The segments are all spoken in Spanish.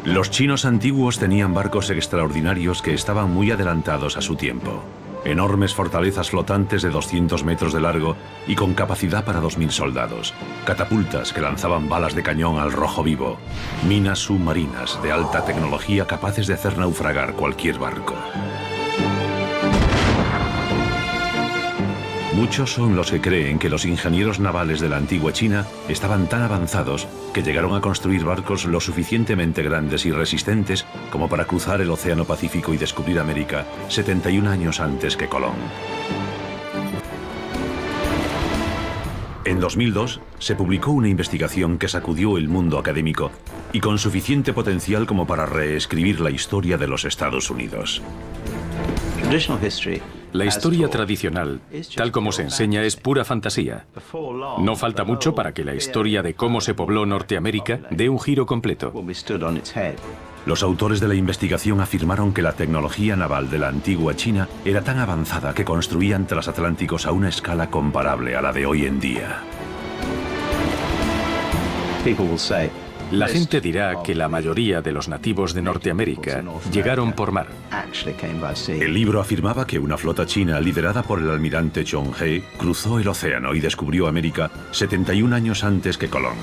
Los chinos antiguos tenían barcos extraordinarios que estaban muy adelantados a su tiempo. Enormes fortalezas flotantes de 200 metros de largo y con capacidad para 2000 soldados. Catapultas que lanzaban balas de cañón al rojo vivo. Minas submarinas de alta tecnología capaces de hacer naufragar cualquier barco. Muchos son los que creen que los ingenieros navales de la antigua China estaban tan avanzados que llegaron a construir barcos lo suficientemente grandes y resistentes como para cruzar el Océano Pacífico y descubrir América 71 años antes que Colón. En 2002 se publicó una investigación que sacudió el mundo académico y con suficiente potencial como para reescribir la historia de los Estados Unidos. La historia tradicional, tal como se enseña, es pura fantasía. No falta mucho para que la historia de cómo se pobló Norteamérica dé un giro completo. Los autores de la investigación afirmaron que la tecnología naval de la antigua China era tan avanzada que construían transatlánticos a una escala comparable a la de hoy en día. La gente dirá que la mayoría de los nativos de Norteamérica llegaron por mar. El libro afirmaba que una flota china liderada por el almirante Zhong He cruzó el océano y descubrió América 71 años antes que Colón.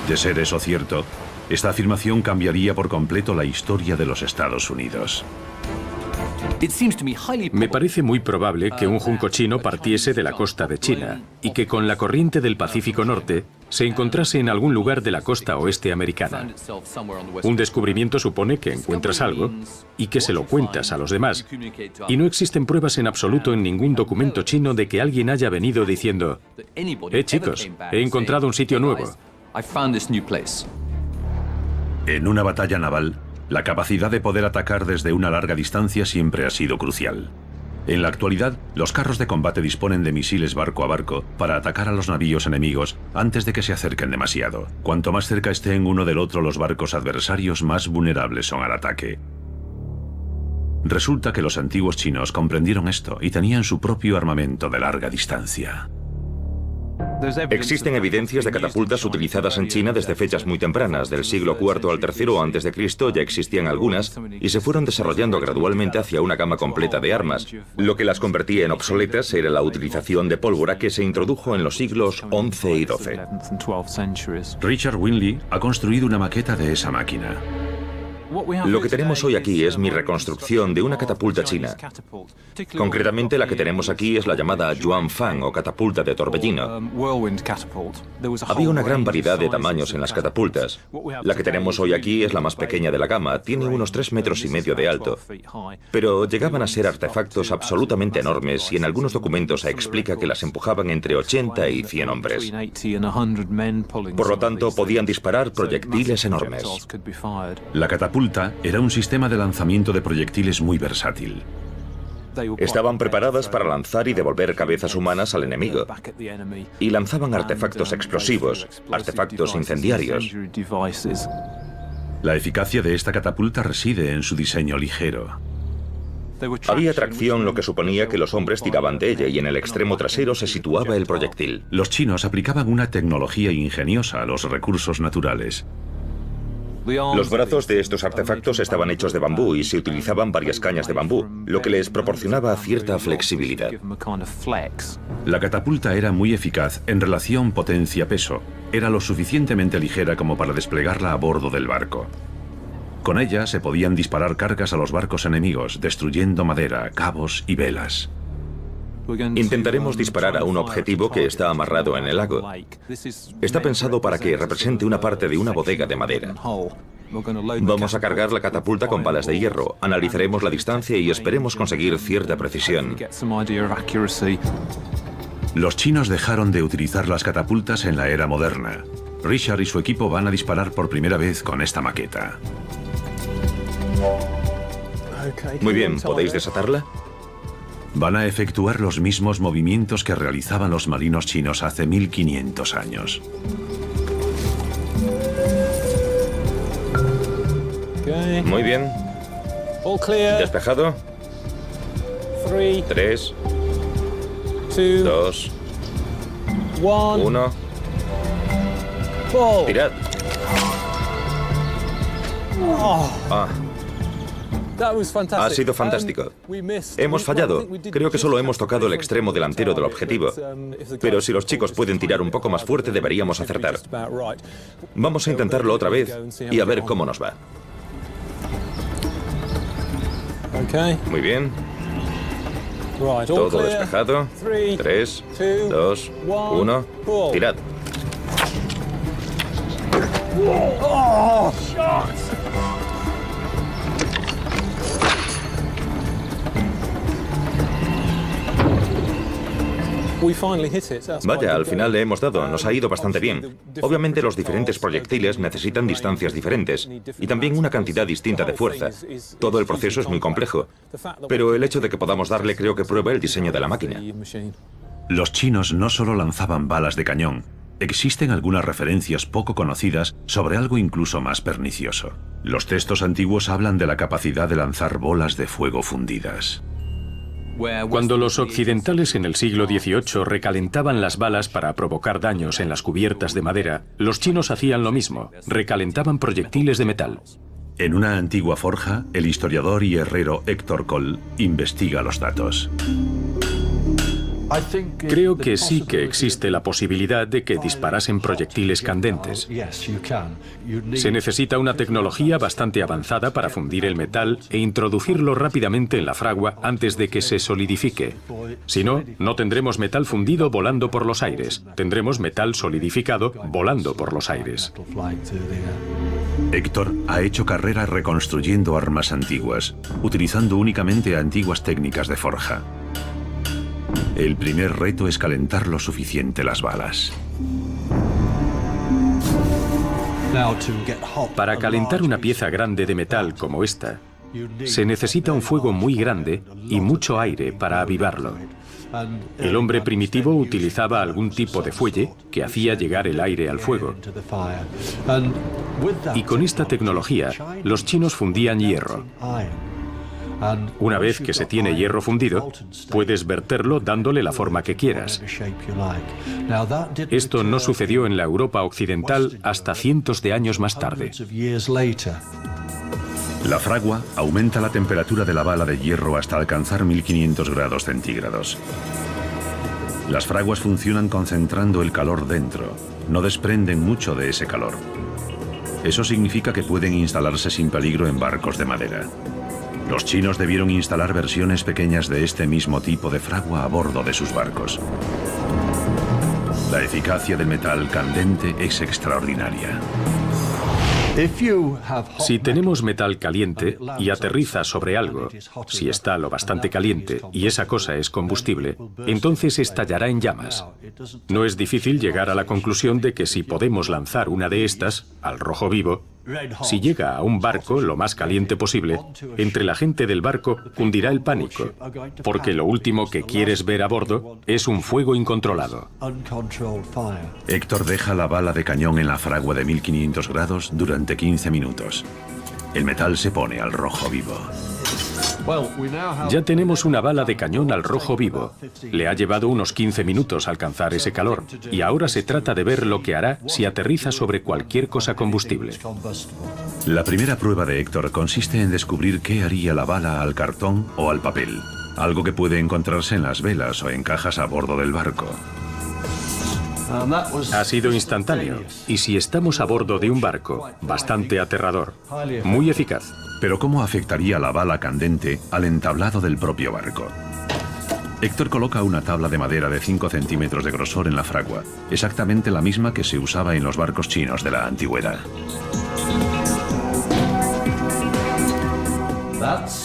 De ser eso cierto, esta afirmación cambiaría por completo la historia de los Estados Unidos. Me parece muy probable que un junco chino partiese de la costa de China y que con la corriente del Pacífico Norte se encontrase en algún lugar de la costa oeste americana. Un descubrimiento supone que encuentras algo y que se lo cuentas a los demás. Y no existen pruebas en absoluto en ningún documento chino de que alguien haya venido diciendo: chicos, he encontrado un sitio nuevo. En una batalla naval, la capacidad de poder atacar desde una larga distancia siempre ha sido crucial. En la actualidad, los carros de combate disponen de misiles barco a barco para atacar a los navíos enemigos antes de que se acerquen demasiado. Cuanto más cerca estén uno del otro los barcos adversarios, más vulnerables son al ataque. Resulta que los antiguos chinos comprendieron esto y tenían su propio armamento de larga distancia. Existen evidencias de catapultas utilizadas en China desde fechas muy tempranas, del siglo IV al III a.C. ya existían algunas y se fueron desarrollando gradualmente hacia una gama completa de armas. Lo que las convertía en obsoletas era la utilización de pólvora que se introdujo en los siglos XI y XII. Richard Winley ha construido una maqueta de esa máquina. Lo que tenemos hoy aquí es mi reconstrucción de una catapulta china. Concretamente, la que tenemos aquí es la llamada Yuanfang o catapulta de torbellino. Había una gran variedad de tamaños en las catapultas. La que tenemos hoy aquí es la más pequeña de la gama, tiene unos 3,5 metros de alto. Pero llegaban a ser artefactos absolutamente enormes y en algunos documentos se explica que las empujaban entre 80 y 100 hombres. Por lo tanto, podían disparar proyectiles enormes. La catapulta era un sistema de lanzamiento de proyectiles muy versátil. Estaban preparadas para lanzar y devolver cabezas humanas al enemigo. Y lanzaban artefactos explosivos, artefactos incendiarios. La eficacia de esta catapulta reside en su diseño ligero. Había tracción, lo que suponía que los hombres tiraban de ella y en el extremo trasero se situaba el proyectil. Los chinos aplicaban una tecnología ingeniosa a los recursos naturales. Los brazos de estos artefactos estaban hechos de bambú y se utilizaban varias cañas de bambú, lo que les proporcionaba cierta flexibilidad. La catapulta era muy eficaz en relación potencia-peso. Era lo suficientemente ligera como para desplegarla a bordo del barco. Con ella se podían disparar cargas a los barcos enemigos, destruyendo madera, cabos y velas. Intentaremos disparar a un objetivo que está amarrado en el lago. Está pensado para que represente una parte de una bodega de madera. Vamos a cargar la catapulta con balas de hierro, analizaremos la distancia y esperemos conseguir cierta precisión. Los chinos dejaron de utilizar las catapultas en la era moderna. Richard y su equipo van a disparar por primera vez con esta maqueta. Muy bien, ¿podéis desatarla? Van a efectuar los mismos movimientos que realizaban los marinos chinos hace 1500 años. Muy bien. Despejado. 3, 2, 1. Tirad. Ha sido fantástico. Hemos fallado. Creo que solo hemos tocado el extremo delantero del objetivo. Pero si los chicos pueden tirar un poco más fuerte, deberíamos acertar. Vamos a intentarlo otra vez y a ver cómo nos va. Muy bien. Todo despejado. 3, 2, 1. Tirad. Vaya, al final le hemos dado, nos ha ido bastante bien. Obviamente los diferentes proyectiles necesitan distancias diferentes y también una cantidad distinta de fuerza. Todo el proceso es muy complejo, pero el hecho de que podamos darle creo que prueba el diseño de la máquina. Los chinos no solo lanzaban balas de cañón, existen algunas referencias poco conocidas sobre algo incluso más pernicioso. Los textos antiguos hablan de la capacidad de lanzar bolas de fuego fundidas. Cuando los occidentales en el siglo XVIII recalentaban las balas para provocar daños en las cubiertas de madera, los chinos hacían lo mismo, recalentaban proyectiles de metal. En una antigua forja, el historiador y herrero Héctor Coll investiga los datos. Creo que sí que existe la posibilidad de que disparasen proyectiles candentes. Se necesita una tecnología bastante avanzada para fundir el metal e introducirlo rápidamente en la fragua antes de que se solidifique. Si no, no tendremos metal fundido volando por los aires. Tendremos metal solidificado volando por los aires. Héctor ha hecho carrera reconstruyendo armas antiguas, utilizando únicamente antiguas técnicas de forja. El primer reto es calentar lo suficiente las balas. Para calentar una pieza grande de metal como esta, se necesita un fuego muy grande y mucho aire para avivarlo. El hombre primitivo utilizaba algún tipo de fuelle que hacía llegar el aire al fuego. Y con esta tecnología, los chinos fundían hierro. Una vez que se tiene hierro fundido, puedes verterlo dándole la forma que quieras. Esto no sucedió en la Europa occidental hasta cientos de años más tarde. La fragua aumenta la temperatura de la bala de hierro hasta alcanzar 1500 grados centígrados. Las fraguas funcionan concentrando el calor dentro, no desprenden mucho de ese calor. Eso significa que pueden instalarse sin peligro en barcos de madera. Los chinos debieron instalar versiones pequeñas de este mismo tipo de fragua a bordo de sus barcos. La eficacia del metal candente es extraordinaria. Si tenemos metal caliente y aterriza sobre algo, si está lo bastante caliente y esa cosa es combustible, entonces estallará en llamas. No es difícil llegar a la conclusión de que si podemos lanzar una de estas al rojo vivo, si llega a un barco lo más caliente posible, entre la gente del barco cundirá el pánico, porque lo último que quieres ver a bordo es un fuego incontrolado. Héctor deja la bala de cañón en la fragua de 1500 grados durante 15 minutos. El metal se pone al rojo vivo. Ya tenemos una bala de cañón al rojo vivo. Le ha llevado unos 15 minutos alcanzar ese calor y ahora se trata de ver lo que hará si aterriza sobre cualquier cosa combustible. La primera prueba de Héctor consiste en descubrir qué haría la bala al cartón o al papel, algo que puede encontrarse en las velas o en cajas a bordo del barco. Ha sido instantáneo y si estamos a bordo de un barco, bastante aterrador, muy eficaz. Pero ¿cómo afectaría la bala candente al entablado del propio barco? Héctor coloca una tabla de madera de 5 centímetros de grosor en la fragua, exactamente la misma que se usaba en los barcos chinos de la antigüedad.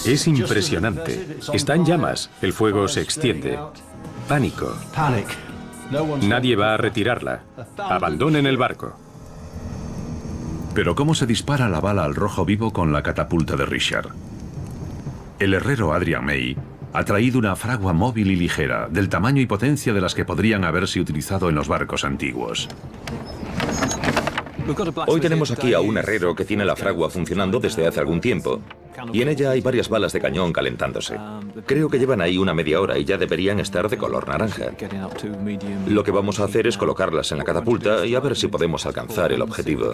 Es impresionante. Está en llamas, el fuego se extiende. Pánico. Nadie va a retirarla. Abandonen el barco. Pero ¿cómo se dispara la bala al rojo vivo con la catapulta de Richard? El herrero Adrian May ha traído una fragua móvil y ligera, del tamaño y potencia de las que podrían haberse utilizado en los barcos antiguos. Hoy tenemos aquí a un herrero que tiene la fragua funcionando desde hace algún tiempo. Y en ella hay varias balas de cañón calentándose. Creo que llevan ahí una media hora y ya deberían estar de color naranja. Lo que vamos a hacer es colocarlas en la catapulta y a ver si podemos alcanzar el objetivo.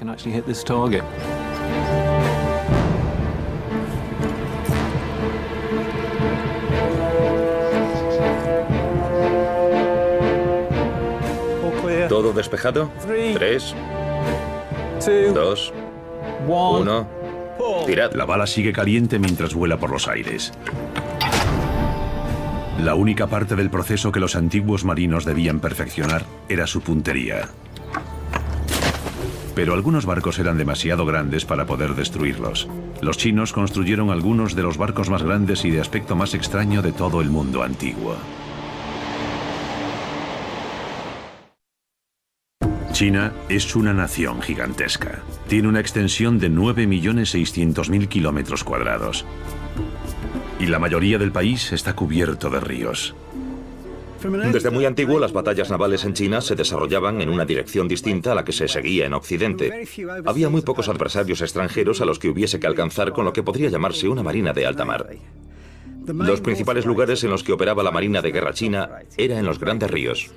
despejado. 3, 2, 1. Tirad. La bala sigue caliente mientras vuela por los aires. La única parte del proceso que los antiguos marinos debían perfeccionar era su puntería. Pero algunos barcos eran demasiado grandes para poder destruirlos. Los chinos construyeron algunos de los barcos más grandes y de aspecto más extraño de todo el mundo antiguo. China es una nación gigantesca. Tiene una extensión de 9.600.000 kilómetros cuadrados. Y la mayoría del país está cubierto de ríos. Desde muy antiguo, las batallas navales en China se desarrollaban en una dirección distinta a la que se seguía en Occidente. Había muy pocos adversarios extranjeros a los que hubiese que alcanzar con lo que podría llamarse una marina de alta mar. Los principales lugares en los que operaba la Marina de Guerra china eran en los grandes ríos.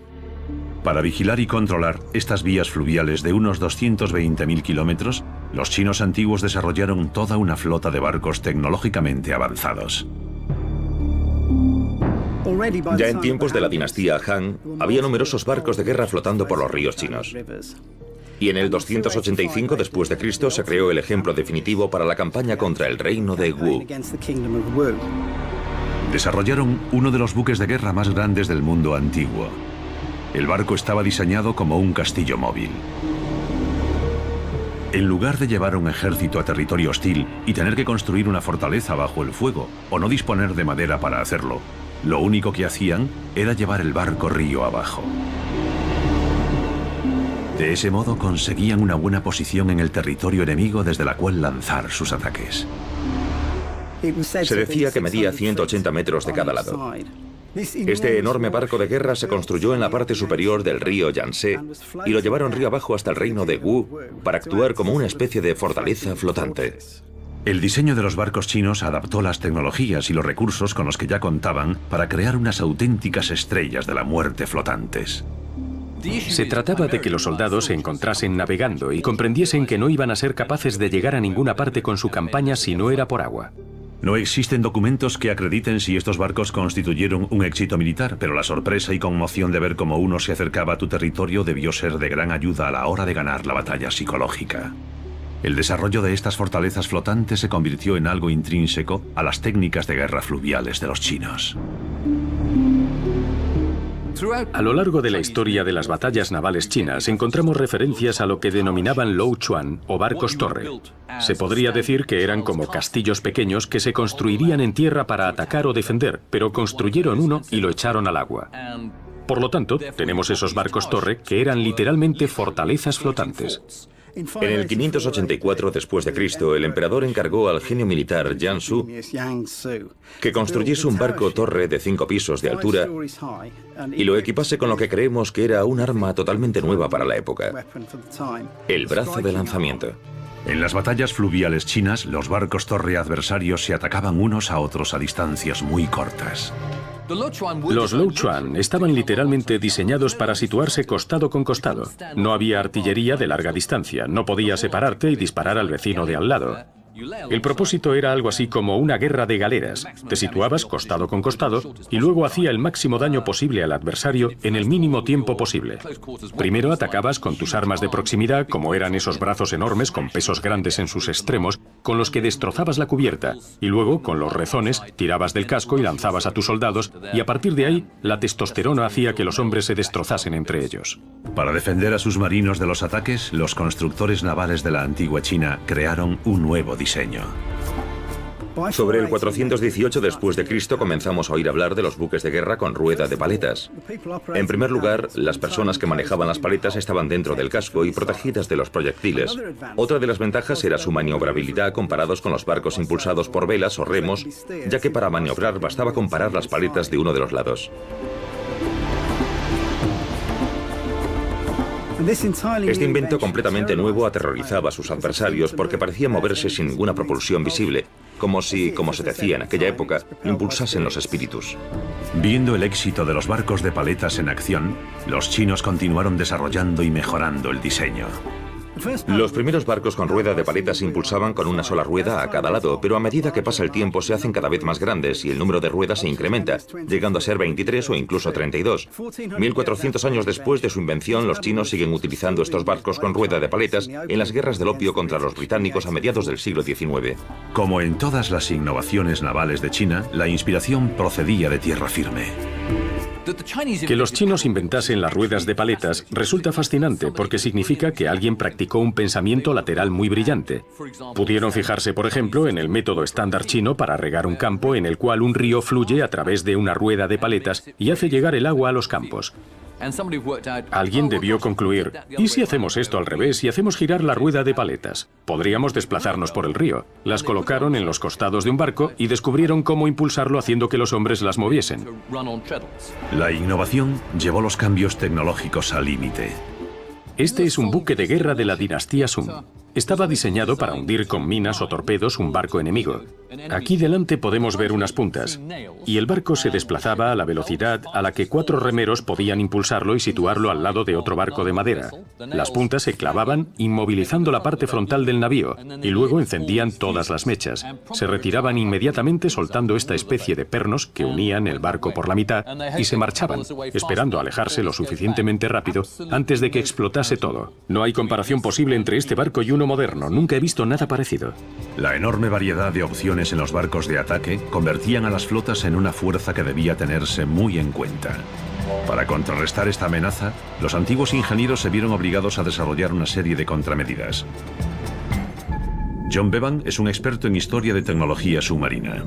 Para vigilar y controlar estas vías fluviales de unos 220.000 kilómetros, los chinos antiguos desarrollaron toda una flota de barcos tecnológicamente avanzados. Ya en tiempos de la dinastía Han, había numerosos barcos de guerra flotando por los ríos chinos. Y en el 285 después de Cristo se creó el ejemplo definitivo para la campaña contra el reino de Wu. Desarrollaron uno de los buques de guerra más grandes del mundo antiguo. El barco estaba diseñado como un castillo móvil. En lugar de llevar un ejército a territorio hostil y tener que construir una fortaleza bajo el fuego o no disponer de madera para hacerlo, lo único que hacían era llevar el barco río abajo. De ese modo conseguían una buena posición en el territorio enemigo desde la cual lanzar sus ataques. Se decía que medía 180 metros de cada lado. Este enorme barco de guerra se construyó en la parte superior del río Yangtze y lo llevaron río abajo hasta el reino de Wu para actuar como una especie de fortaleza flotante. El diseño de los barcos chinos adaptó las tecnologías y los recursos con los que ya contaban para crear unas auténticas estrellas de la muerte flotantes. Se trataba de que los soldados se encontrasen navegando y comprendiesen que no iban a ser capaces de llegar a ninguna parte con su campaña si no era por agua. No existen documentos que acrediten si estos barcos constituyeron un éxito militar, pero la sorpresa y conmoción de ver cómo uno se acercaba a tu territorio debió ser de gran ayuda a la hora de ganar la batalla psicológica. El desarrollo de estas fortalezas flotantes se convirtió en algo intrínseco a las técnicas de guerra fluviales de los chinos. A lo largo de la historia de las batallas navales chinas encontramos referencias a lo que denominaban Lou Chuan o barcos torre. Se podría decir que eran como castillos pequeños que se construirían en tierra para atacar o defender, pero construyeron uno y lo echaron al agua. Por lo tanto, tenemos esos barcos torre que eran literalmente fortalezas flotantes. En el 584 después de Cristo, el emperador encargó al genio militar Yang Su que construyese un barco torre de 5 pisos de altura y lo equipase con lo que creemos que era un arma totalmente nueva para la época: el brazo de lanzamiento. En las batallas fluviales chinas, los barcos torre adversarios se atacaban unos a otros a distancias muy cortas. Los Lou Chuan estaban literalmente diseñados para situarse costado con costado. No había artillería de larga distancia, no podías separarte y disparar al vecino de al lado. El propósito era algo así como una guerra de galeras. Te situabas costado con costado y luego hacía el máximo daño posible al adversario en el mínimo tiempo posible. Primero atacabas con tus armas de proximidad, como eran esos brazos enormes con pesos grandes en sus extremos, con los que destrozabas la cubierta, y luego, con los rezones, tirabas del casco y lanzabas a tus soldados, y a partir de ahí, la testosterona hacía que los hombres se destrozasen entre ellos. Para defender a sus marinos de los ataques, los constructores navales de la antigua China crearon un nuevo diseño. Sobre el 418 después de Cristo comenzamos a oír hablar de los buques de guerra con rueda de paletas. En primer lugar, las personas que manejaban las paletas estaban dentro del casco y protegidas de los proyectiles. Otra de las ventajas era su maniobrabilidad comparados con los barcos impulsados por velas o remos, ya que para maniobrar bastaba con parar las paletas de uno de los lados. Este invento completamente nuevo aterrorizaba a sus adversarios porque parecía moverse sin ninguna propulsión visible, como si, como se decía en aquella época, impulsasen los espíritus. Viendo el éxito de los barcos de paletas en acción, los chinos continuaron desarrollando y mejorando el diseño. Los primeros barcos con rueda de paletas se impulsaban con una sola rueda a cada lado, pero a medida que pasa el tiempo se hacen cada vez más grandes y el número de ruedas se incrementa, llegando a ser 23 o incluso 32. 1400 años después de su invención, los chinos siguen utilizando estos barcos con rueda de paletas en las guerras del opio contra los británicos a mediados del siglo XIX. Como en todas las innovaciones navales de China, la inspiración procedía de tierra firme. Que los chinos inventasen las ruedas de paletas resulta fascinante porque significa que alguien practicó un pensamiento lateral muy brillante. Pudieron fijarse, por ejemplo, en el método estándar chino para regar un campo en el cual un río fluye a través de una rueda de paletas y hace llegar el agua a los campos. Alguien debió concluir, ¿y si hacemos esto al revés y hacemos girar la rueda de paletas? Podríamos desplazarnos por el río. Las colocaron en los costados de un barco y descubrieron cómo impulsarlo haciendo que los hombres las moviesen. La innovación llevó los cambios tecnológicos al límite. Este es un buque de guerra de la dinastía Sung. Estaba diseñado para hundir con minas o torpedos un barco enemigo. Aquí delante podemos ver unas puntas, y el barco se desplazaba a la velocidad a la que 4 remeros podían impulsarlo y situarlo al lado de otro barco de madera. Las puntas se clavaban, inmovilizando la parte frontal del navío, y luego encendían todas las mechas. Se retiraban inmediatamente soltando esta especie de pernos que unían el barco por la mitad y se marchaban, esperando alejarse lo suficientemente rápido antes de que explotase todo. No hay comparación posible entre este barco y uno moderno. Nunca he visto nada parecido. La enorme variedad de opciones en los barcos de ataque convertían a las flotas en una fuerza que debía tenerse muy en cuenta. Para contrarrestar esta amenaza, los antiguos ingenieros se vieron obligados a desarrollar una serie de contramedidas. John Bevan es un experto en historia de tecnología submarina.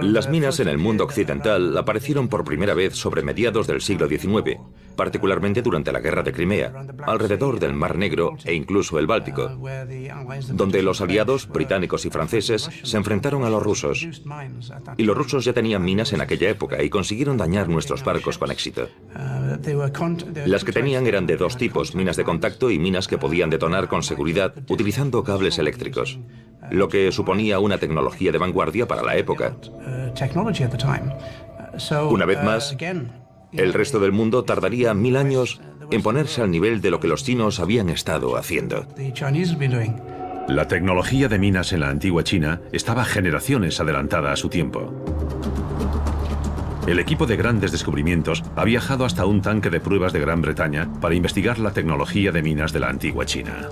Las minas en el mundo occidental aparecieron por primera vez sobre mediados del siglo XIX, particularmente durante la Guerra de Crimea, alrededor del Mar Negro e incluso el Báltico, donde los aliados británicos y franceses se enfrentaron a los rusos. Y los rusos ya tenían minas en aquella época y consiguieron dañar nuestros barcos con éxito. Las que tenían eran de 2 tipos, minas de contacto y minas que podían detonar con seguridad utilizando cables eléctricos, lo que suponía una tecnología de vanguardia para la época. Una vez más, el resto del mundo tardaría 1000 años en ponerse al nivel de lo que los chinos habían estado haciendo. La tecnología de minas en la antigua China estaba generaciones adelantada a su tiempo. El equipo de grandes descubrimientos ha viajado hasta un tanque de pruebas de Gran Bretaña para investigar la tecnología de minas de la antigua China.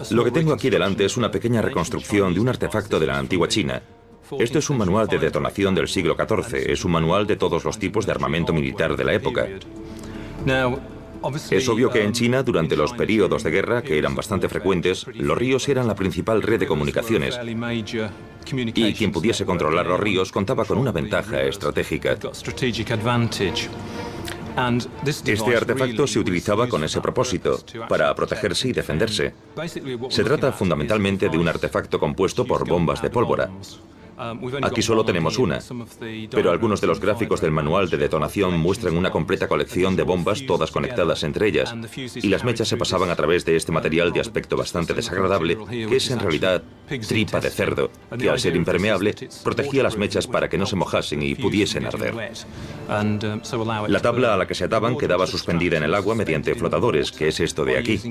Lo que tengo aquí delante es una pequeña reconstrucción de un artefacto de la antigua China. Esto es un manual de detonación del siglo XIV, es un manual de todos los tipos de armamento militar de la época. Es obvio que en China, durante los períodos de guerra, que eran bastante frecuentes, los ríos eran la principal red de comunicaciones, y quien pudiese controlar los ríos contaba con una ventaja estratégica. Este artefacto se utilizaba con ese propósito, para protegerse y defenderse. Se trata fundamentalmente de un artefacto compuesto por bombas de pólvora. Aquí solo tenemos una, pero algunos de los gráficos del manual de detonación muestran una completa colección de bombas todas conectadas entre ellas, y las mechas se pasaban a través de este material de aspecto bastante desagradable, que es en realidad tripa de cerdo, que al ser impermeable protegía las mechas para que no se mojasen y pudiesen arder. La tabla a la que se ataban quedaba suspendida en el agua mediante flotadores, que es esto de aquí.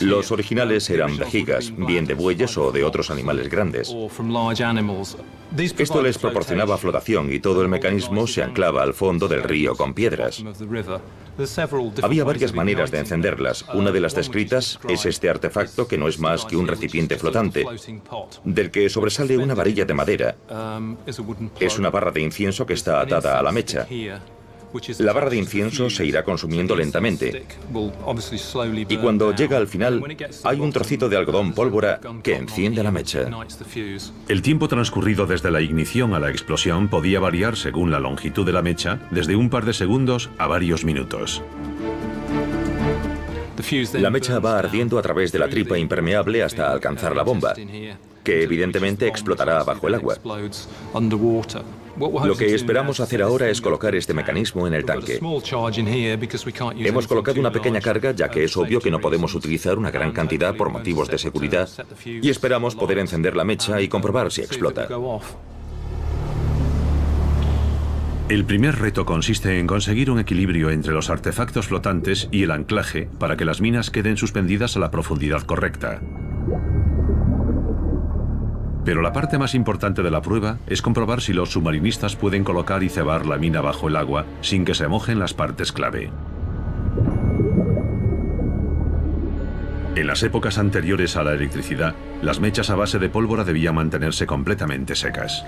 Los originales eran vejigas, bien de bueyes o de otros animales grandes. Esto les proporcionaba flotación y todo el mecanismo se anclaba al fondo del río con piedras. Había varias maneras de encenderlas. Una de las descritas es este artefacto, que no es más que un recipiente flotante, del que sobresale una varilla de madera. Es una barra de incienso que está atada a la mecha. La barra de incienso se irá consumiendo lentamente, y cuando llega al final hay un trocito de algodón pólvora que enciende la mecha. El tiempo transcurrido desde la ignición a la explosión podía variar según la longitud de la mecha, desde un par de segundos a varios minutos. La mecha va ardiendo a través de la tripa impermeable hasta alcanzar la bomba, que evidentemente explotará bajo el agua. Lo que esperamos hacer ahora es colocar este mecanismo en el tanque. Hemos colocado una pequeña carga, ya que es obvio que no podemos utilizar una gran cantidad por motivos de seguridad, y esperamos poder encender la mecha y comprobar si explota. El primer reto consiste en conseguir un equilibrio entre los artefactos flotantes y el anclaje para que las minas queden suspendidas a la profundidad correcta. Pero la parte más importante de la prueba es comprobar si los submarinistas pueden colocar y cebar la mina bajo el agua sin que se mojen las partes clave. En las épocas anteriores a la electricidad, las mechas a base de pólvora debían mantenerse completamente secas.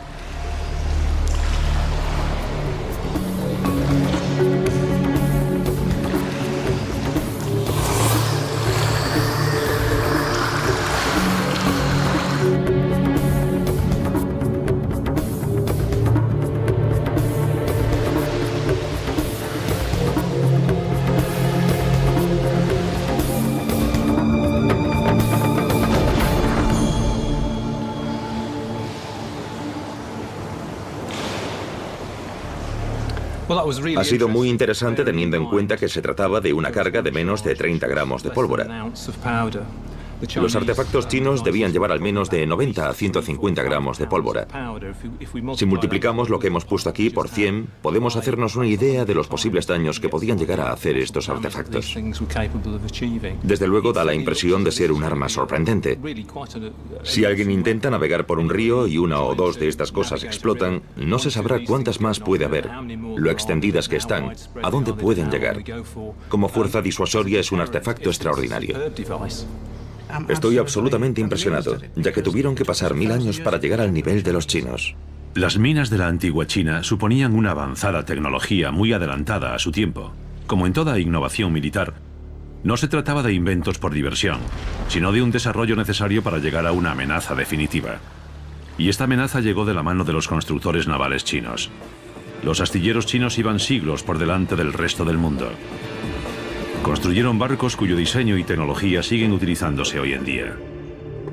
Ha sido muy interesante teniendo en cuenta que se trataba de una carga de menos de 30 gramos de pólvora. Los artefactos chinos debían llevar al menos de 90 a 150 gramos de pólvora. Si multiplicamos lo que hemos puesto aquí por 100, podemos hacernos una idea de los posibles daños que podían llegar a hacer estos artefactos. Desde luego da la impresión de ser un arma sorprendente. Si alguien intenta navegar por un río y una o dos de estas cosas explotan, no se sabrá cuántas más puede haber, lo extendidas que están, a dónde pueden llegar. Como fuerza disuasoria es un artefacto extraordinario. Estoy absolutamente impresionado, ya que tuvieron que pasar 1000 años para llegar al nivel de los chinos. Las minas de la antigua China suponían una avanzada tecnología muy adelantada a su tiempo. Como en toda innovación militar, no se trataba de inventos por diversión, sino de un desarrollo necesario para llegar a una amenaza definitiva. Y esta amenaza llegó de la mano de los constructores navales chinos. Los astilleros chinos iban siglos por delante del resto del mundo. Construyeron barcos cuyo diseño y tecnología siguen utilizándose hoy en día.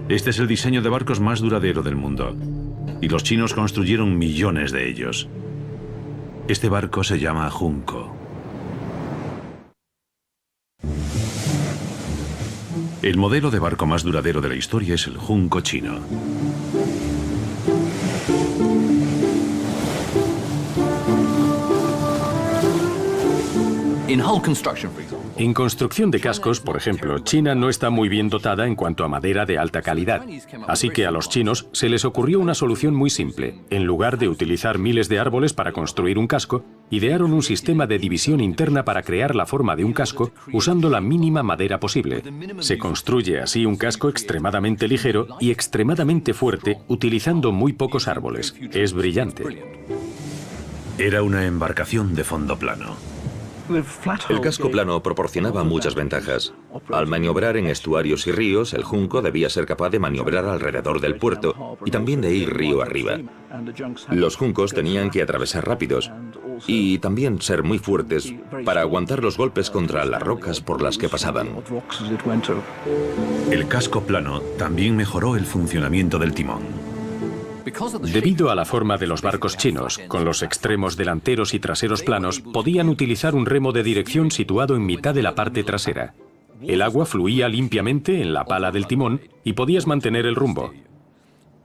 Este es el diseño de barcos más duradero del mundo, y los chinos construyeron millones de ellos. Este barco se llama Junco. El modelo de barco más duradero de la historia es el Junco chino. En construcción de cascos, por ejemplo, China no está muy bien dotada en cuanto a madera de alta calidad. Así que a los chinos se les ocurrió una solución muy simple. En lugar de utilizar miles de árboles para construir un casco, idearon un sistema de división interna para crear la forma de un casco usando la mínima madera posible. Se construye así un casco extremadamente ligero y extremadamente fuerte utilizando muy pocos árboles. Es brillante. Era una embarcación de fondo plano. El casco plano proporcionaba muchas ventajas. Al maniobrar en estuarios y ríos, el Junco debía ser capaz de maniobrar alrededor del puerto y también de ir río arriba. Los Juncos tenían que atravesar rápidos y también ser muy fuertes para aguantar los golpes contra las rocas por las que pasaban. El casco plano también mejoró el funcionamiento del timón. Debido a la forma de los barcos chinos, con los extremos delanteros y traseros planos, podían utilizar un remo de dirección situado en mitad de la parte trasera. El agua fluía limpiamente en la pala del timón y podías mantener el rumbo.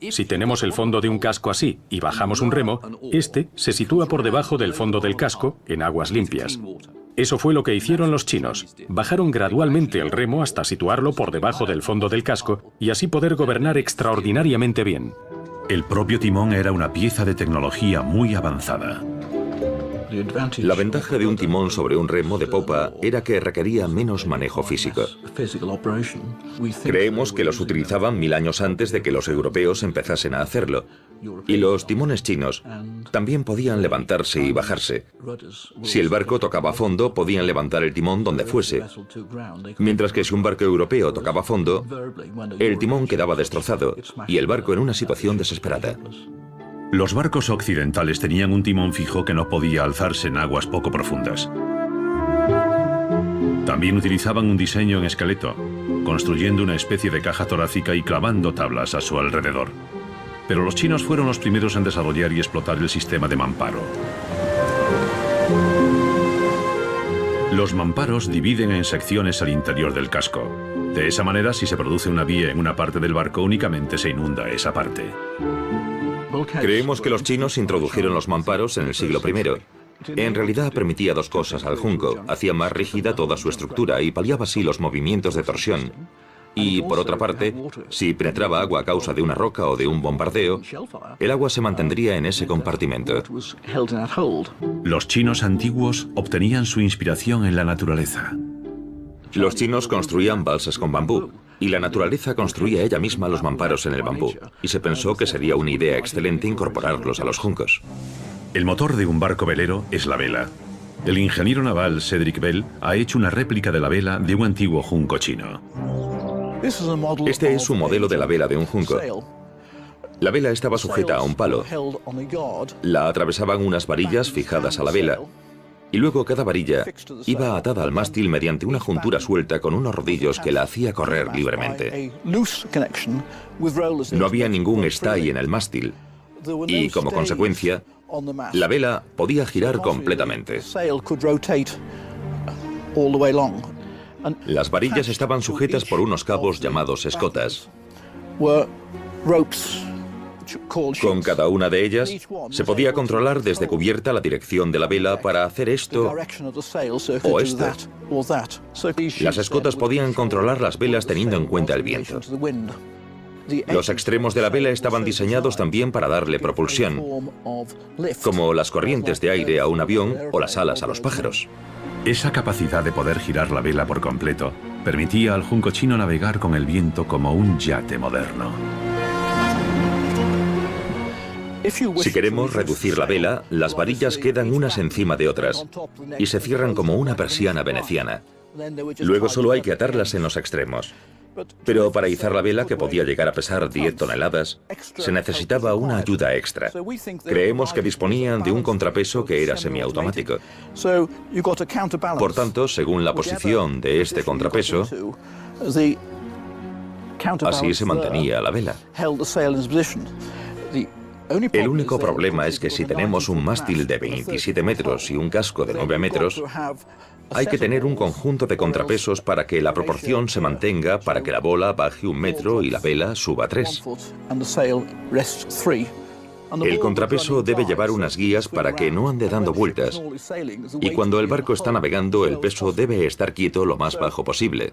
Si tenemos el fondo de un casco así y bajamos un remo, este se sitúa por debajo del fondo del casco, en aguas limpias. Eso fue lo que hicieron los chinos. Bajaron gradualmente el remo hasta situarlo por debajo del fondo del casco y así poder gobernar extraordinariamente bien. El propio timón era una pieza de tecnología muy avanzada. La ventaja de un timón sobre un remo de popa era que requería menos manejo físico. Creemos que los utilizaban 1000 años antes de que los europeos empezasen a hacerlo. Y los timones chinos también podían levantarse y bajarse. Si el barco tocaba fondo, podían levantar el timón donde fuese. Mientras que si un barco europeo tocaba fondo, el timón quedaba destrozado y el barco en una situación desesperada. Los barcos occidentales tenían un timón fijo que no podía alzarse en aguas poco profundas. También utilizaban un diseño en esqueleto, construyendo una especie de caja torácica y clavando tablas a su alrededor. Pero los chinos fueron los primeros en desarrollar y explotar el sistema de mamparo. Los mamparos dividen en secciones al interior del casco. De esa manera, si se produce una vía en una parte del barco, únicamente se inunda esa parte. Creemos que los chinos introdujeron los mamparos en el siglo I. En realidad permitía dos cosas al junco. Hacía más rígida toda su estructura y paliaba así los movimientos de torsión. Y, por otra parte, si penetraba agua a causa de una roca o de un bombardeo, el agua se mantendría en ese compartimento. Los chinos antiguos obtenían su inspiración en la naturaleza. Los chinos construían balsas con bambú, y la naturaleza construía ella misma los mamparos en el bambú, y se pensó que sería una idea excelente incorporarlos a los juncos. El motor de un barco velero es la vela. El ingeniero naval Cedric Bell ha hecho una réplica de la vela de un antiguo junco chino. Este es un modelo de la vela de un junco. La vela estaba sujeta a un palo. La atravesaban unas varillas fijadas a la vela. Y luego cada varilla iba atada al mástil mediante una juntura suelta con unos rodillos que la hacía correr libremente. No había ningún stay en el mástil. Y como consecuencia, la vela podía girar completamente. Las varillas estaban sujetas por unos cabos llamados escotas. Con cada una de ellas se podía controlar desde cubierta la dirección de la vela para hacer esto o esto. Las escotas podían controlar las velas teniendo en cuenta el viento. Los extremos de la vela estaban diseñados también para darle propulsión, como las corrientes de aire a un avión o las alas a los pájaros. Esa capacidad de poder girar la vela por completo permitía al junco chino navegar con el viento como un yate moderno. Si queremos reducir la vela, las varillas quedan unas encima de otras y se cierran como una persiana veneciana. Luego solo hay que atarlas en los extremos. Pero para izar la vela, que podía llegar a pesar 10 toneladas, se necesitaba una ayuda extra. Creemos que disponían de un contrapeso que era semiautomático. Por tanto, según la posición de este contrapeso, así se mantenía la vela. El único problema es que si tenemos un mástil de 27 metros y un casco de 9 metros, hay que tener un conjunto de contrapesos para que la proporción se mantenga, para que la bola baje 1 metro y la vela suba 3. El contrapeso debe llevar unas guías para que no ande dando vueltas, y cuando el barco está navegando, el peso debe estar quieto lo más bajo posible.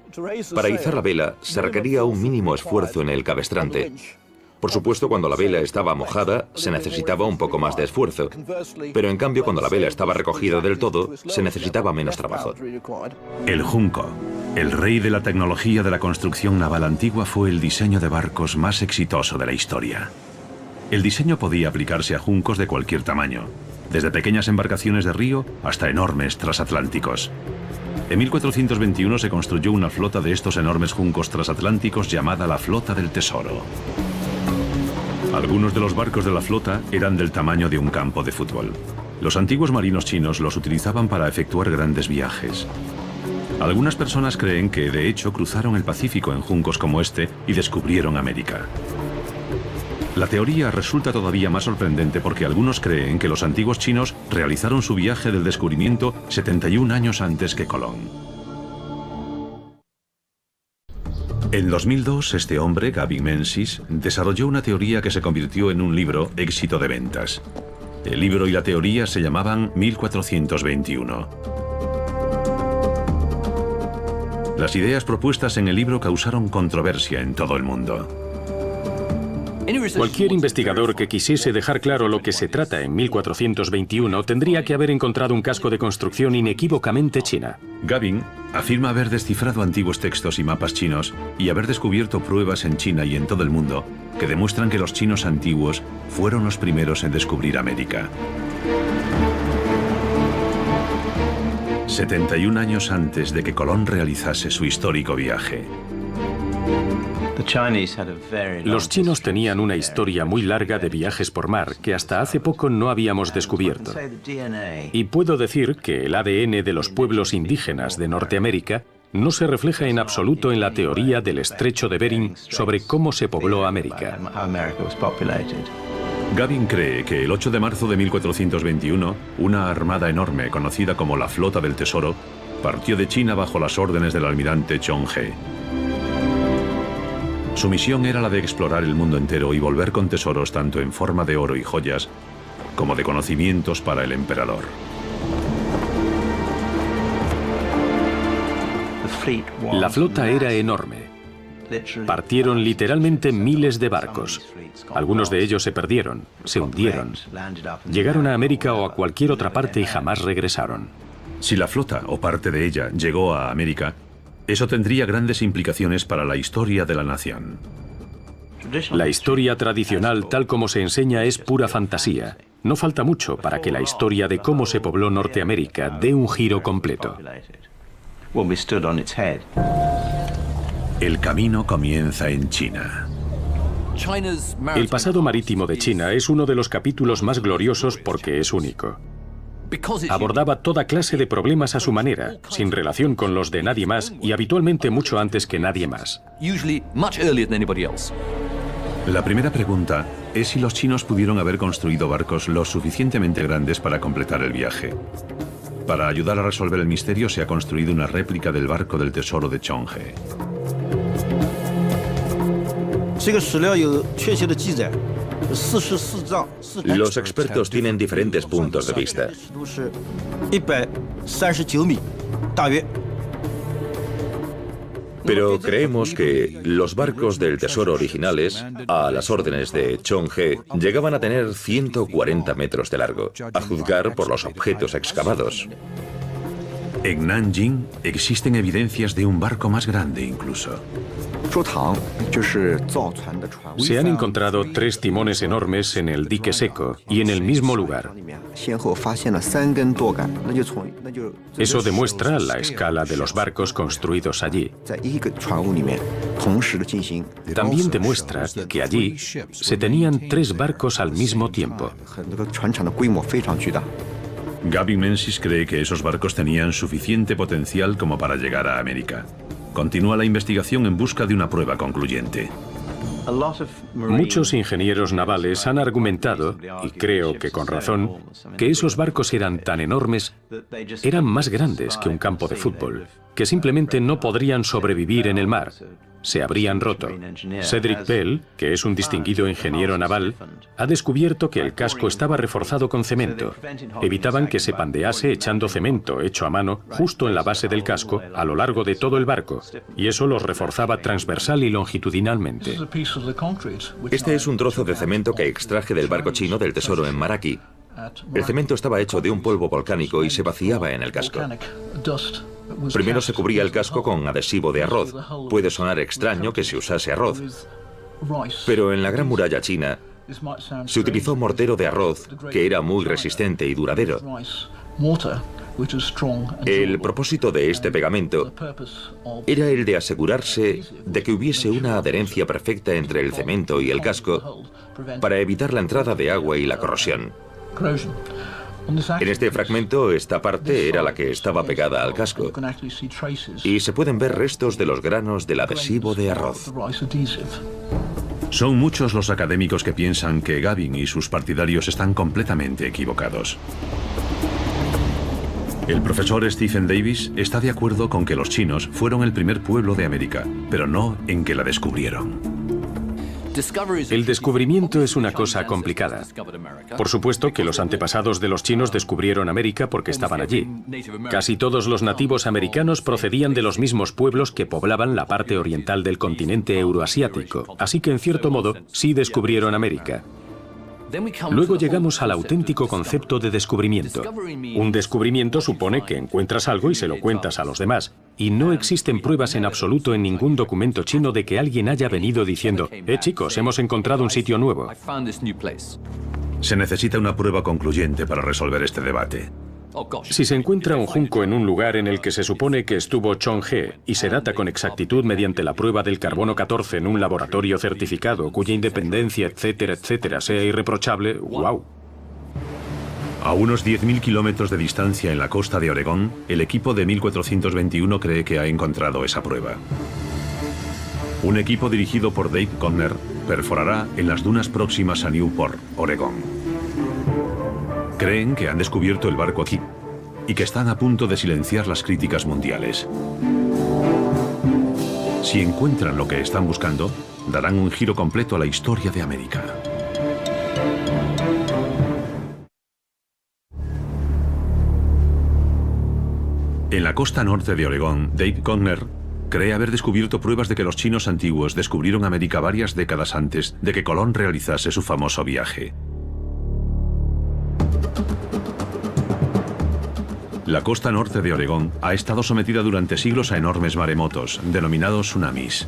Para izar la vela se requería un mínimo esfuerzo en el cabestrante. Por supuesto, cuando la vela estaba mojada, se necesitaba un poco más de esfuerzo. Pero en cambio, cuando la vela estaba recogida del todo, se necesitaba menos trabajo. El junco, el rey de la tecnología de la construcción naval antigua, fue el diseño de barcos más exitoso de la historia. El diseño podía aplicarse a juncos de cualquier tamaño, desde pequeñas embarcaciones de río hasta enormes transatlánticos. En 1421 se construyó una flota de estos enormes juncos transatlánticos llamada la Flota del Tesoro. Algunos de los barcos de la flota eran del tamaño de un campo de fútbol. Los antiguos marinos chinos los utilizaban para efectuar grandes viajes. Algunas personas creen que, de hecho, cruzaron el Pacífico en juncos como este y descubrieron América. La teoría resulta todavía más sorprendente porque algunos creen que los antiguos chinos realizaron su viaje del descubrimiento 71 años antes que Colón. En 2002, este hombre, Gavin Menzies, desarrolló una teoría que se convirtió en un libro éxito de ventas. El libro y la teoría se llamaban 1421. Las ideas propuestas en el libro causaron controversia en todo el mundo. Cualquier investigador que quisiese dejar claro lo que se trata en 1421 tendría que haber encontrado un casco de construcción inequívocamente china. Gavin afirma haber descifrado antiguos textos y mapas chinos y haber descubierto pruebas en China y en todo el mundo que demuestran que los chinos antiguos fueron los primeros en descubrir América. 71 años antes de que Colón realizase su histórico viaje. Los chinos tenían una historia muy larga de viajes por mar que hasta hace poco no habíamos descubierto. Y puedo decir que el ADN de los pueblos indígenas de Norteamérica no se refleja en absoluto en la teoría del estrecho de Bering sobre cómo se pobló América. Gavin cree que el 8 de marzo de 1421, una armada enorme conocida como la Flota del Tesoro partió de China bajo las órdenes del almirante Chong He. Su misión era la de explorar el mundo entero y volver con tesoros tanto en forma de oro y joyas como de conocimientos para el emperador. La flota era enorme. Partieron literalmente miles de barcos. Algunos de ellos se perdieron, se hundieron. Llegaron a América o a cualquier otra parte y jamás regresaron. Si la flota, o parte de ella, llegó a América, eso tendría grandes implicaciones para la historia de la nación. La historia tradicional, tal como se enseña, es pura fantasía. No falta mucho para que la historia de cómo se pobló Norteamérica dé un giro completo. El camino comienza en China. El pasado marítimo de China es uno de los capítulos más gloriosos porque es único. Abordaba toda clase de problemas a su manera, sin relación con los de nadie más y habitualmente mucho antes que nadie más. La primera pregunta es si los chinos pudieron haber construido barcos lo suficientemente grandes para completar el viaje. Para ayudar a resolver el misterio se ha construido una réplica del barco del tesoro de Chonghe. Los expertos tienen diferentes puntos de vista. Pero creemos que los barcos del tesoro originales, a las órdenes de Chonghe, llegaban a tener 140 metros de largo, a juzgar por los objetos excavados. En Nanjing existen evidencias de un barco más grande incluso. Se han encontrado 3 timones enormes en el dique seco y en el mismo lugar. Eso demuestra la escala de los barcos construidos allí. También demuestra que allí se tenían 3 barcos al mismo tiempo. Gavin Menzies cree que esos barcos tenían suficiente potencial como para llegar a América. Continúa la investigación en busca de una prueba concluyente. Muchos ingenieros navales han argumentado, y creo que con razón, que esos barcos eran tan enormes, eran más grandes que un campo de fútbol, que simplemente no podrían sobrevivir en el mar. Se habrían roto. Cedric Pell, que es un distinguido ingeniero naval, ha descubierto que el casco estaba reforzado con cemento. Evitaban que se pandease echando cemento hecho a mano justo en la base del casco a lo largo de todo el barco, y eso los reforzaba transversal y longitudinalmente. Este es un trozo de cemento que extraje del barco chino del tesoro en Maraki. El cemento estaba hecho de un polvo volcánico y se vaciaba en el casco. Primero se cubría el casco con adhesivo de arroz. Puede sonar extraño que se usase arroz, pero en la Gran Muralla China se utilizó mortero de arroz que era muy resistente y duradero. El propósito de este pegamento era el de asegurarse de que hubiese una adherencia perfecta entre el cemento y el casco para evitar la entrada de agua y la corrosión. En este fragmento, esta parte era la que estaba pegada al casco y se pueden ver restos de los granos del adhesivo de arroz. Son muchos los académicos que piensan que Gavin y sus partidarios están completamente equivocados. El profesor Stephen Davis está de acuerdo con que los chinos fueron el primer pueblo de América, pero no en que la descubrieron. El descubrimiento es una cosa complicada. Por supuesto que los antepasados de los chinos descubrieron América porque estaban allí. Casi todos los nativos americanos procedían de los mismos pueblos que poblaban la parte oriental del continente euroasiático, así que en cierto modo sí descubrieron América. Luego llegamos al auténtico concepto de descubrimiento. Un descubrimiento supone que encuentras algo y se lo cuentas a los demás. Y no existen pruebas en absoluto en ningún documento chino de que alguien haya venido diciendo: chicos, hemos encontrado un sitio nuevo. Se necesita una prueba concluyente para resolver este debate. Si se encuentra un junco en un lugar en el que se supone que estuvo Chonghe y se data con exactitud mediante la prueba del carbono 14 en un laboratorio certificado cuya independencia, etcétera, sea irreprochable, ¡wow! A unos 10.000 kilómetros de distancia en la costa de Oregón, el equipo de 1421 cree que ha encontrado esa prueba. Un equipo dirigido por Dave Conner perforará en las dunas próximas a Newport, Oregón. Creen que han descubierto el barco aquí y que están a punto de silenciar las críticas mundiales. Si encuentran lo que están buscando, darán un giro completo a la historia de América. En la costa norte de Oregón, Dave Conner cree haber descubierto pruebas de que los chinos antiguos descubrieron América varias décadas antes de que Colón realizase su famoso viaje. La costa norte de Oregón ha estado sometida durante siglos a enormes maremotos, denominados tsunamis.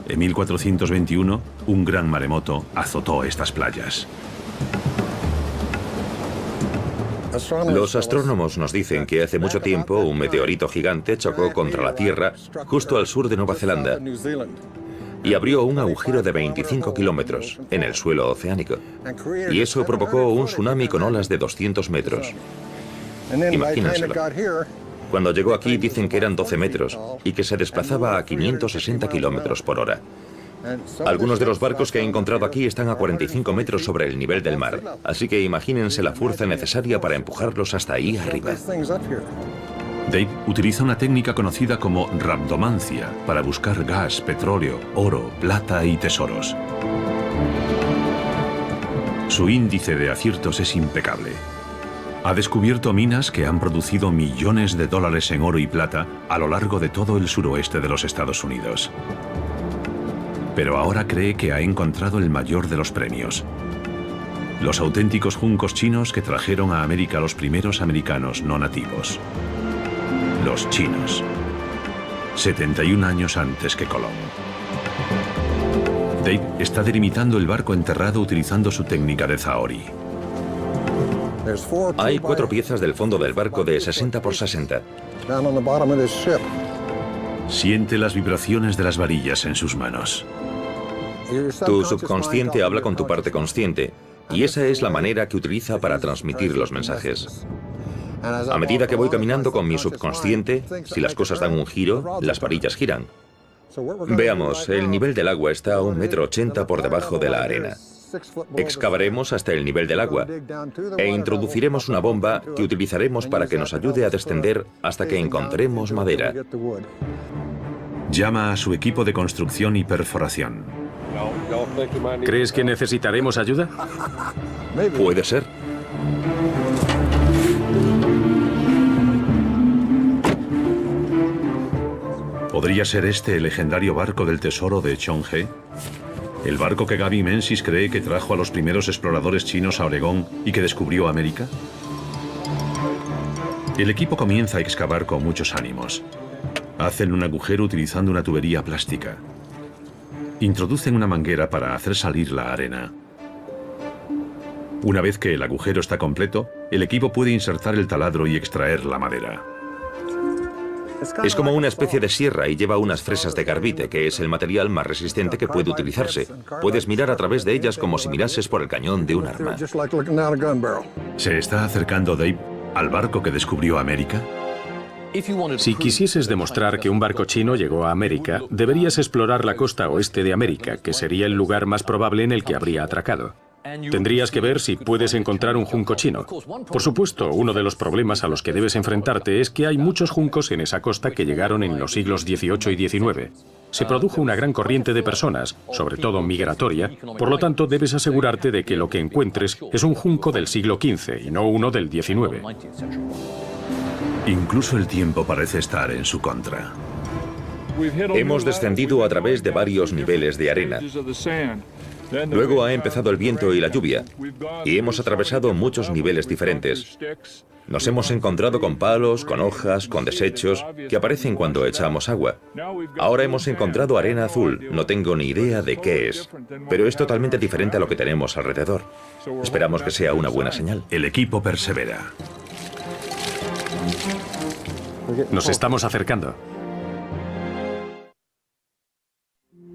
En 1421, un gran maremoto azotó estas playas. Los astrónomos nos dicen que hace mucho tiempo un meteorito gigante chocó contra la Tierra justo al sur de Nueva Zelanda y abrió un agujero de 25 kilómetros en el suelo oceánico. Y eso provocó un tsunami con olas de 200 metros. Imagínenselo. Cuando llegó aquí dicen que eran 12 metros y que se desplazaba a 560 kilómetros por hora. Algunos de los barcos que he encontrado aquí están a 45 metros sobre el nivel del mar, así que imagínense la fuerza necesaria para empujarlos hasta ahí arriba. Dave utiliza una técnica conocida como rabdomancia para buscar gas, petróleo, oro, plata y tesoros. Su índice de aciertos es impecable. Ha descubierto minas que han producido millones de dólares en oro y plata a lo largo de todo el suroeste de los Estados Unidos. Pero ahora cree que ha encontrado el mayor de los premios: los auténticos juncos chinos que trajeron a América los primeros americanos no nativos. Los chinos. 71 años antes que Colón. Dave está delimitando el barco enterrado utilizando su técnica de Zaori. Hay 4 piezas del fondo del barco de 60 por 60. Siente las vibraciones de las varillas en sus manos. Tu subconsciente habla con tu parte consciente, y esa es la manera que utiliza para transmitir los mensajes. A medida que voy caminando con mi subconsciente, si las cosas dan un giro, las varillas giran. Veamos, el nivel del agua está a 1,80 m por debajo de la arena. Excavaremos hasta el nivel del agua e introduciremos una bomba que utilizaremos para que nos ayude a descender hasta que encontremos madera. Llama a su equipo de construcción y perforación. ¿Crees que necesitaremos ayuda? Puede ser. ¿Podría ser este el legendario barco del tesoro de Chonghe? ¿El barco que Gaby Menzies cree que trajo a los primeros exploradores chinos a Oregón y que descubrió América? El equipo comienza a excavar con muchos ánimos. Hacen un agujero utilizando una tubería plástica. Introducen una manguera para hacer salir la arena. Una vez que el agujero está completo, el equipo puede insertar el taladro y extraer la madera. Es como una especie de sierra y lleva unas fresas de carbide, que es el material más resistente que puede utilizarse. Puedes mirar a través de ellas como si mirases por el cañón de un arma. ¿Se está acercando Dave al barco que descubrió América? Si quisieses demostrar que un barco chino llegó a América, deberías explorar la costa oeste de América, que sería el lugar más probable en el que habría atracado. Tendrías que ver si puedes encontrar un junco chino. Por supuesto, uno de los problemas a los que debes enfrentarte es que hay muchos juncos en esa costa que llegaron en los siglos XVIII y XIX. Se produjo una gran corriente de personas, sobre todo migratoria, por lo tanto debes asegurarte de que lo que encuentres es un junco del siglo XV y no uno del XIX. Incluso el tiempo parece estar en su contra. Hemos descendido a través de varios niveles de arena. Luego ha empezado el viento y la lluvia, y hemos atravesado muchos niveles diferentes. Nos hemos encontrado con palos, con hojas, con desechos, que aparecen cuando echamos agua. Ahora hemos encontrado arena azul, no tengo ni idea de qué es, pero es totalmente diferente a lo que tenemos alrededor. Esperamos que sea una buena señal. El equipo persevera. Nos estamos acercando.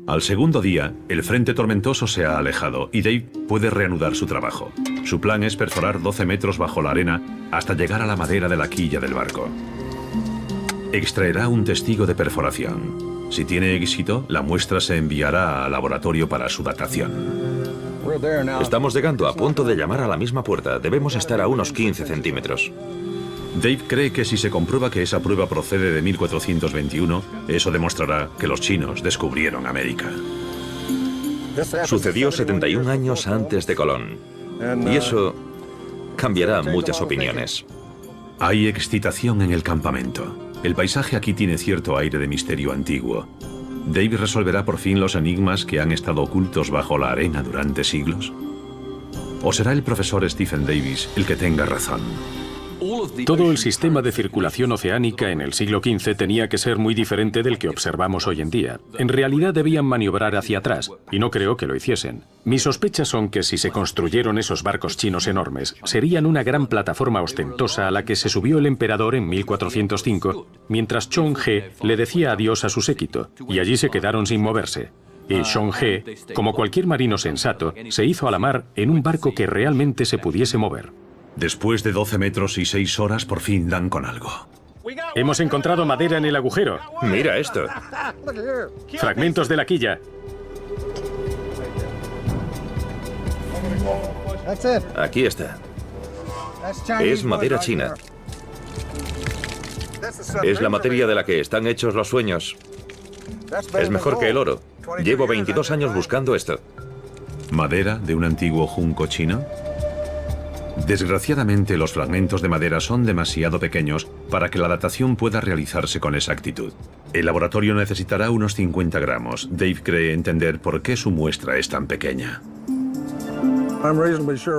Al segundo día, el frente tormentoso se ha alejado y Dave puede reanudar su trabajo. Su plan es perforar 12 metros bajo la arena hasta llegar a la madera de la quilla del barco. Extraerá un testigo de perforación. Si tiene éxito, la muestra se enviará al laboratorio para su datación. Estamos llegando a punto de llamar a la misma puerta. Debemos estar a unos 15 centímetros. Dave cree que si se comprueba que esa prueba procede de 1421, eso demostrará que los chinos descubrieron América. Sucedió 71 años antes de Colón. Y eso cambiará muchas opiniones. Hay excitación en el campamento. El paisaje aquí tiene cierto aire de misterio antiguo. ¿Dave resolverá por fin los enigmas que han estado ocultos bajo la arena durante siglos? ¿O será el profesor Stephen Davis el que tenga razón? Todo el sistema de circulación oceánica en el siglo XV tenía que ser muy diferente del que observamos hoy en día. En realidad debían maniobrar hacia atrás, y no creo que lo hiciesen. Mis sospechas son que si se construyeron esos barcos chinos enormes, serían una gran plataforma ostentosa a la que se subió el emperador en 1405, mientras Chong-he le decía adiós a su séquito, y allí se quedaron sin moverse. Y Chong-he, como cualquier marino sensato, se hizo a la mar en un barco que realmente se pudiese mover. Después de 12 metros y 6 horas, por fin dan con algo. Hemos encontrado madera en el agujero. Mira esto. Fragmentos de la quilla. Aquí está. Es madera china. Es la materia de la que están hechos los sueños. Es mejor que el oro. Llevo 22 años buscando esto. ¿Madera de un antiguo junco chino? Desgraciadamente, los fragmentos de madera son demasiado pequeños para que la datación pueda realizarse con exactitud. El laboratorio necesitará unos 50 gramos. Dave cree entender por qué su muestra es tan pequeña.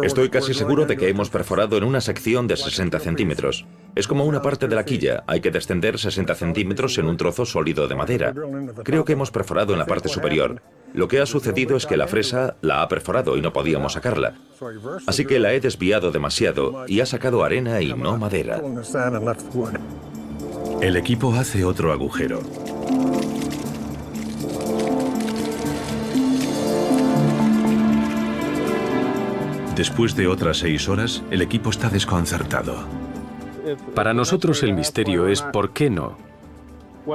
Estoy casi seguro de que hemos perforado en una sección de 60 centímetros. Es como una parte de la quilla. Hay que descender 60 centímetros en un trozo sólido de madera. Creo que hemos perforado en la parte superior. Lo que ha sucedido es que la fresa la ha perforado y no podíamos sacarla. Así que la he desviado demasiado y ha sacado arena y no madera. El equipo hace otro agujero. Después de otras 6 horas, el equipo está desconcertado. Para nosotros el misterio es ¿por qué no?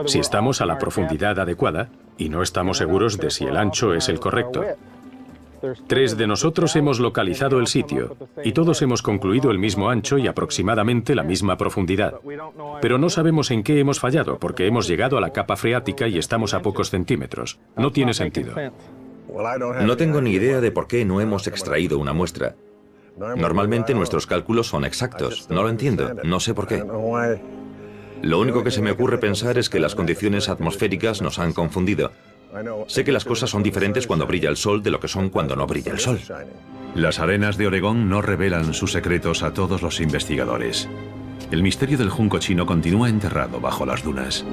Si estamos a la profundidad adecuada y no estamos seguros de si el ancho es el correcto. 3 de nosotros hemos localizado el sitio y todos hemos concluido el mismo ancho y aproximadamente la misma profundidad. Pero no sabemos en qué hemos fallado porque hemos llegado a la capa freática y estamos a pocos centímetros. No tiene sentido. No tengo ni idea de por qué no hemos extraído una muestra. Normalmente nuestros cálculos son exactos. No lo entiendo. No sé por qué. Lo único que se me ocurre pensar es que las condiciones atmosféricas nos han confundido. Sé que las cosas son diferentes cuando brilla el sol de lo que son cuando no brilla el sol. Las arenas de Oregón no revelan sus secretos a todos los investigadores. El misterio del junco chino continúa enterrado bajo las dunas.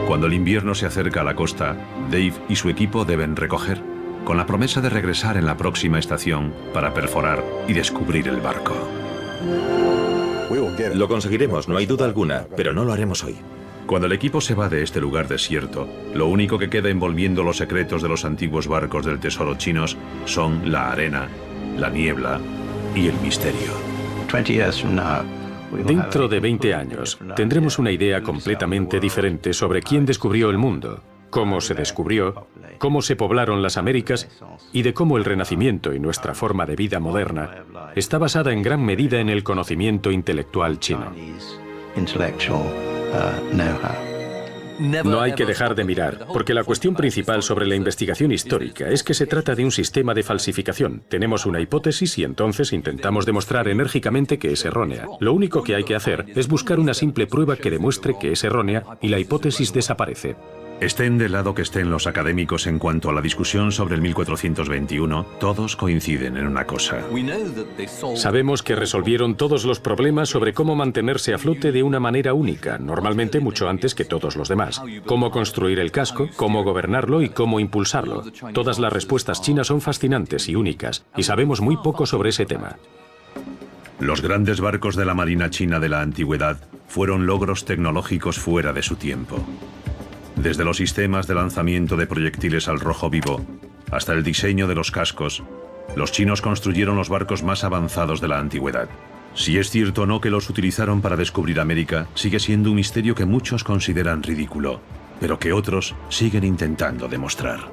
Cuando el invierno se acerca a la costa, Dave y su equipo deben recoger, con la promesa de regresar en la próxima estación para perforar y descubrir el barco. Lo conseguiremos, no hay duda alguna, pero no lo haremos hoy. Cuando el equipo se va de este lugar desierto, lo único que queda envolviendo los secretos de los antiguos barcos del tesoro chinos son la arena, la niebla y el misterio. Dentro de 20 años, tendremos una idea completamente diferente sobre quién descubrió el mundo, cómo se descubrió, cómo se poblaron las Américas y de cómo el Renacimiento y nuestra forma de vida moderna está basada en gran medida en el conocimiento intelectual chino. No hay que dejar de mirar, porque la cuestión principal sobre la investigación histórica es que se trata de un sistema de falsificación. Tenemos una hipótesis y entonces intentamos demostrar enérgicamente que es errónea. Lo único que hay que hacer es buscar una simple prueba que demuestre que es errónea y la hipótesis desaparece. Estén del lado que estén los académicos en cuanto a la discusión sobre el 1421, todos coinciden en una cosa. Sabemos que resolvieron todos los problemas sobre cómo mantenerse a flote de una manera única, normalmente mucho antes que todos los demás. Cómo construir el casco, cómo gobernarlo y cómo impulsarlo. Todas las respuestas chinas son fascinantes y únicas, y sabemos muy poco sobre ese tema. Los grandes barcos de la marina china de la antigüedad fueron logros tecnológicos fuera de su tiempo. Desde los sistemas de lanzamiento de proyectiles al rojo vivo hasta el diseño de los cascos, los chinos construyeron los barcos más avanzados de la antigüedad. Si es cierto o no que los utilizaron para descubrir América, sigue siendo un misterio que muchos consideran ridículo, pero que otros siguen intentando demostrar.